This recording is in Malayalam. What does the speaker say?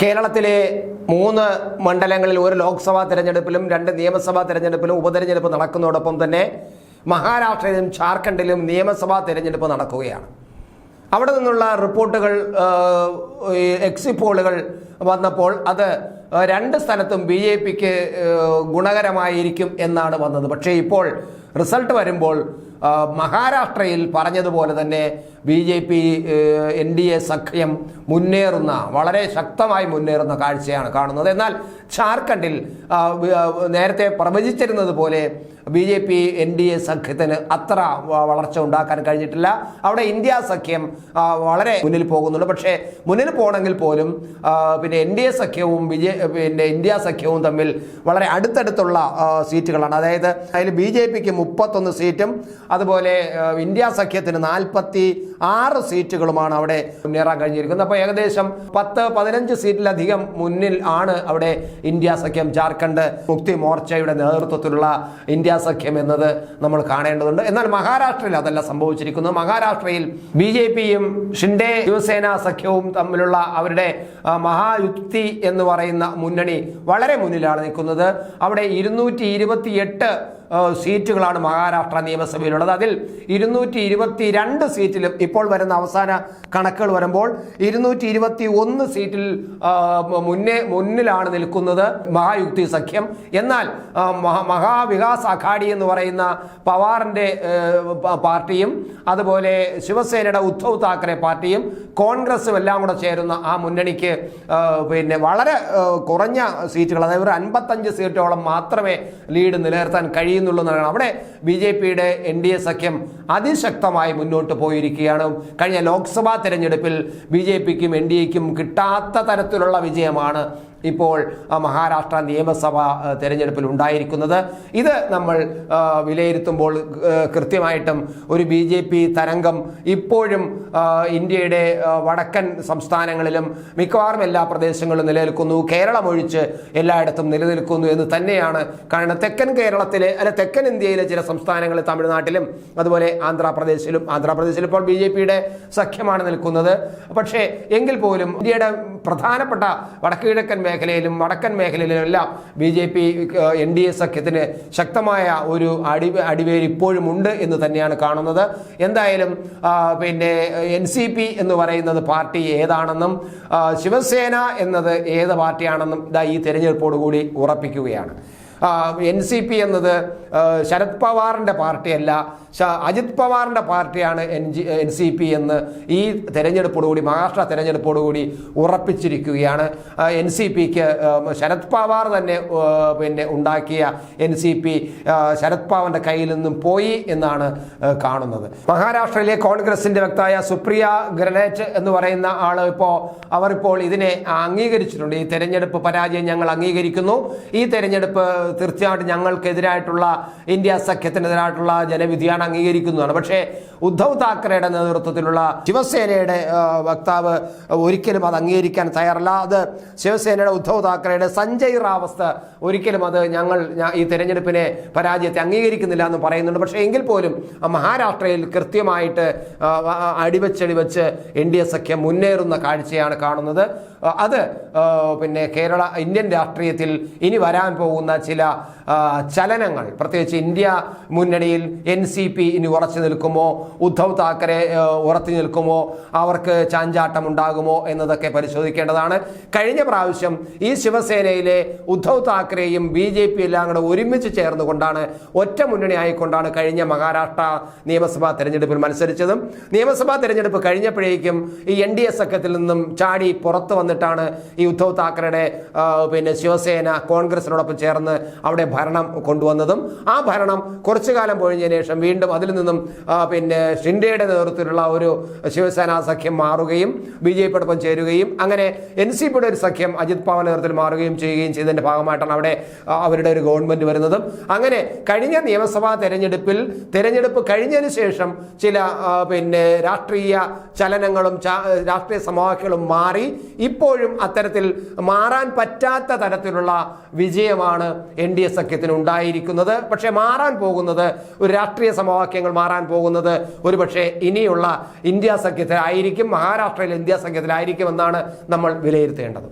കേരളത്തിലെ 3 മണ്ഡലങ്ങളിൽ ഒരു ലോക്സഭാ തെരഞ്ഞെടുപ്പിലും 2 നിയമസഭാ തെരഞ്ഞെടുപ്പിലും ഉപതെരഞ്ഞെടുപ്പ് നടക്കുന്നതോടൊപ്പം തന്നെ മഹാരാഷ്ട്രയിലും ജാർഖണ്ഡിലും നിയമസഭാ തെരഞ്ഞെടുപ്പ് നടക്കുകയാണ്. അവിടെ നിന്നുള്ള റിപ്പോർട്ടുകൾ, എക്സിറ്റ് പോളുകൾ വന്നപ്പോൾ അത് 2 സ്ഥലത്തും BJPക്ക് ഗുണകരമായിരിക്കും എന്നാണ് വന്നത്. പക്ഷേ ഇപ്പോൾ റിസൾട്ട് വരുമ്പോൾ മഹാരാഷ്ട്രയിൽ പറഞ്ഞതുപോലെ തന്നെ BJP NDA സഖ്യം മുന്നേറുന്ന, വളരെ ശക്തമായി മുന്നേറുന്ന കാഴ്ചയാണ് കാണുന്നത്. എന്നാൽ ജാർഖണ്ഡിൽ നേരത്തെ പ്രവചിച്ചിരുന്നത് പോലെ BJP NDA സഖ്യത്തിന് അത്ര വളർച്ച ഉണ്ടാക്കാൻ കഴിഞ്ഞിട്ടില്ല. അവിടെ ഇന്ത്യ സഖ്യം വളരെ മുന്നിൽ പോകുന്നുണ്ട്. പക്ഷേ മുന്നിൽ പോകണമെങ്കിൽ പോലും പിന്നെ NDA സഖ്യവും ഇന്ത്യ സഖ്യവും തമ്മിൽ വളരെ അടുത്തടുത്തുള്ള സീറ്റുകളാണ്. അതായത് അതിൽ BJPക്ക് 31 സീറ്റും അതുപോലെ ഇന്ത്യ സഖ്യത്തിന് 46 സീറ്റുകളുമാണ് അവിടെ മുന്നേറാൻ കഴിഞ്ഞിരിക്കുന്നത്. അപ്പോൾ ഏകദേശം 10-15 സീറ്റിലധികം മുന്നിൽ ആണ് അവിടെ ഇന്ത്യ സഖ്യം, ജാർഖണ്ഡ് മുക്തി മോർച്ചയുടെ നേതൃത്വത്തിലുള്ള ഇന്ത്യ സഖ്യം എന്നത് നമ്മൾ കാണേണ്ടതുണ്ട്. എന്നാൽ മഹാരാഷ്ട്രയിൽ അതല്ല സംഭവിച്ചിരിക്കുന്നത്. മഹാരാഷ്ട്രയിൽ BJPയും ഷിൻഡെ ശിവസേന സഖ്യവും തമ്മിലുള്ള അവരുടെ മഹായുക്തി എന്ന് പറയുന്ന മുന്നണി വളരെ മുന്നിലാണ് നിൽക്കുന്നത്. അവിടെ 228 സീറ്റുകളാണ് മഹാരാഷ്ട്ര നിയമസഭയിലുള്ളത്. അതിൽ 222 സീറ്റിലും ഇപ്പോൾ വരുന്ന അവസാന കണക്കുകൾ വരുമ്പോൾ 221 സീറ്റിൽ മുന്നിലാണ് നിൽക്കുന്നത് മഹായുക്തി സഖ്യം. എന്നാൽ മഹാവികാസ് അഘാടി എന്ന് പറയുന്ന പവാറിന്റെ പാർട്ടിയും അതുപോലെ ശിവസേനയുടെ ഉദ്ധവ് താക്കറെ പാർട്ടിയും കോൺഗ്രസും എല്ലാം കൂടെ ചേരുന്ന ആ മുന്നണിക്ക് വളരെ കുറഞ്ഞ സീറ്റുകൾ, അതായത് ഒരു 55 സീറ്റോളം മാത്രമേ ലീഡ് നിലനിർത്താൻ കഴിയുന്നുള്ളൂ എന്നാണ്. അവിടെ BJPയുടെ NDA സഖ്യം അതിശക്തമായി മുന്നോട്ട് പോയിരിക്കുകയാണ്. കഴിഞ്ഞ ലോക്സഭാ തെരഞ്ഞെടുപ്പിൽ BJPക്കും NDAക്കും കിട്ടാത്ത തരത്തിലുള്ള വിജയമാണ് ഇപ്പോൾ മഹാരാഷ്ട്ര നിയമസഭാ തെരഞ്ഞെടുപ്പിൽ ഉണ്ടായിരിക്കുന്നത്. ഇത് നമ്മൾ വിലയിരുത്തുമ്പോൾ കൃത്യമായിട്ടും ഒരു BJP തരംഗം ഇപ്പോഴും ഇന്ത്യയുടെ വടക്കൻ സംസ്ഥാനങ്ങളിലും മിക്കവാറും എല്ലാ പ്രദേശങ്ങളിലും നിലനിൽക്കുന്നു. കേരളം ഒഴിച്ച് എല്ലായിടത്തും നിലനിൽക്കുന്നു എന്ന് തന്നെയാണ്. കാരണം തെക്കൻ കേരളത്തിലെ തെക്കൻ ഇന്ത്യയിലെ ചില സംസ്ഥാനങ്ങളിൽ, തമിഴ്നാട്ടിലും അതുപോലെ ആന്ധ്രാപ്രദേശിലും ഇപ്പോൾ BJPയുടെ സഖ്യമാണ് നിൽക്കുന്നത്. പക്ഷേ എങ്കിൽ പോലും ഇന്ത്യയുടെ പ്രധാനപ്പെട്ട വടക്കുകിഴക്കൻ മേഖലയിലും വടക്കൻ മേഖലയിലും എല്ലാം BJP NDA സഖ്യത്തിന് ശക്തമായ ഒരു അടിവേര് ഇപ്പോഴും ഉണ്ട് എന്ന് തന്നെയാണ് കാണുന്നത്. എന്തായാലും NCP എന്ന് പറയുന്നത് പാർട്ടി ഏതാണെന്നും ശിവസേന എന്നത് ഏത് പാർട്ടിയാണെന്നും ഈ തെരഞ്ഞെടുപ്പോടുകൂടി ഉറപ്പിക്കുകയാണ്. NCP എന്നത് ശരത് പവാറിൻ്റെ പാർട്ടിയല്ല, അജിത് പവാറിൻ്റെ പാർട്ടിയാണ് NCP എന്ന് ഈ തെരഞ്ഞെടുപ്പോടുകൂടി, മഹാരാഷ്ട്ര തെരഞ്ഞെടുപ്പോടുകൂടി ഉറപ്പിച്ചിരിക്കുകയാണ്. NCPക്ക് ശരത് പവാർ തന്നെ ഉണ്ടാക്കിയ NCP ശരത് പവാറിൻ്റെ കയ്യിൽ നിന്നും പോയി എന്നാണ് കാണുന്നത്. മഹാരാഷ്ട്രയിലെ കോൺഗ്രസിൻ്റെ വ്യക്തമായ സുപ്രിയ ഗ്രനേറ്റ് എന്ന് പറയുന്ന ആൾ അവരിപ്പോൾ ഇതിനെ അംഗീകരിച്ചിട്ടുണ്ട്. ഈ തെരഞ്ഞെടുപ്പ് പരാജയം ഞങ്ങൾ അംഗീകരിക്കുന്നു. ഈ തെരഞ്ഞെടുപ്പ് തീർച്ചയായിട്ടും ഞങ്ങൾക്കെതിരായിട്ടുള്ള, ഇന്ത്യ സഖ്യത്തിനെതിരായിട്ടുള്ള ജനവിധിയാണ് അംഗീകരിക്കുന്നതാണ്. പക്ഷേ ഉദ്ധവ് താക്കറെയുടെ നേതൃത്വത്തിലുള്ള ശിവസേനയുടെ വക്താവ് ഒരിക്കലും അത് അംഗീകരിക്കാൻ തയ്യാറല്ല. അത് ശിവസേനയുടെ ഉദ്ധവ് താക്കറെയുടെ സഞ്ജയ് റാവത്ത് ഒരിക്കലും അത് ഈ തെരഞ്ഞെടുപ്പിനെ പരാജയത്തെ അംഗീകരിക്കുന്നില്ല എന്ന് പറയുന്നുണ്ട്. പക്ഷേ എങ്കിൽ പോലും മഹാരാഷ്ട്രയിൽ കൃത്യമായിട്ട് അടിവെച്ചടിവെച്ച് NDA സഖ്യം മുന്നേറുന്ന കാഴ്ചയാണ് കാണുന്നത്. അത് ഇന്ത്യൻ രാഷ്ട്രീയത്തിൽ ഇനി വരാൻ പോകുന്ന ചില ചലനങ്ങൾ, പ്രത്യേകിച്ച് ഇന്ത്യ മുന്നണിയിൽ NCP ഇനി ഉറച്ചു നിൽക്കുമോ, ഉദ്ധവ് താക്കറെ ഉറച്ചു നിൽക്കുമോ, അവർക്ക് ചാഞ്ചാട്ടം ഉണ്ടാകുമോ എന്നതൊക്കെ പരിശോധിക്കേണ്ടതാണ്. കഴിഞ്ഞ പ്രാവശ്യം ഈ ശിവസേനയിലെ ഉദ്ധവ് താക്കറെയും BJP എല്ലാം കൂടെ ഒരുമിച്ച് ചേർന്നുകൊണ്ടാണ്, ഒറ്റ മുന്നണി ആയിക്കൊണ്ടാണ് കഴിഞ്ഞ മഹാരാഷ്ട്ര നിയമസഭാ തെരഞ്ഞെടുപ്പിൽ മത്സരിച്ചതും. നിയമസഭാ തെരഞ്ഞെടുപ്പ് കഴിഞ്ഞപ്പോഴേക്കും ഈ NDA സഖ്യത്തിൽ നിന്നും ചാടി പുറത്തു വന്നിട്ടാണ് ഈ ഉദ്ധവ് താക്കറയുടെ ശിവസേന കോൺഗ്രസിനോടൊപ്പം ചേർന്ന് അവിടെ ഭരണം കൊണ്ടുവന്നതും. ആ ഭരണം കുറച്ചു കാലം കഴിഞ്ഞതിന് ശേഷം വീണ്ടും അതിൽ നിന്നും ഷിൻഡെയുടെ നേതൃത്വത്തിലുള്ള ഒരു ശിവസേന സഖ്യം മാറുകയും BJPയോടൊപ്പം ചേരുകയും അങ്ങനെ NCPയുടെ ഒരു സഖ്യം അജിത് പവാർ നേതൃത്വത്തിൽ മാറുകയും ചെയ്യുകയും ചെയ്തതിന്റെ ഭാഗമായിട്ടാണ് അവിടെ അവരുടെ ഒരു ഗവൺമെന്റ് വരുന്നതും. അങ്ങനെ കഴിഞ്ഞ നിയമസഭാ തെരഞ്ഞെടുപ്പ് കഴിഞ്ഞതിന് ശേഷം ചില രാഷ്ട്രീയ ചലനങ്ങളും രാഷ്ട്രീയ സമവാക്യങ്ങളും മാറി ഇപ്പോഴും അത്തരത്തിൽ മാറാൻ പറ്റാത്ത തരത്തിലുള്ള വിജയമാണ് NDA സഖ്യത്തിന് ഉണ്ടായിരിക്കുന്നത്. പക്ഷേ മാറാൻ പോകുന്നത്, ഒരു രാഷ്ട്രീയ സമവാക്യങ്ങൾ മാറാൻ പോകുന്നത് ഒരുപക്ഷെ ഇനിയുള്ള ഇന്ത്യ സഖ്യത്തിലായിരിക്കും, മഹാരാഷ്ട്രയിൽ ഇന്ത്യ സഖ്യത്തിലായിരിക്കും എന്നാണ് നമ്മൾ വിലയിരുത്തേണ്ടത്.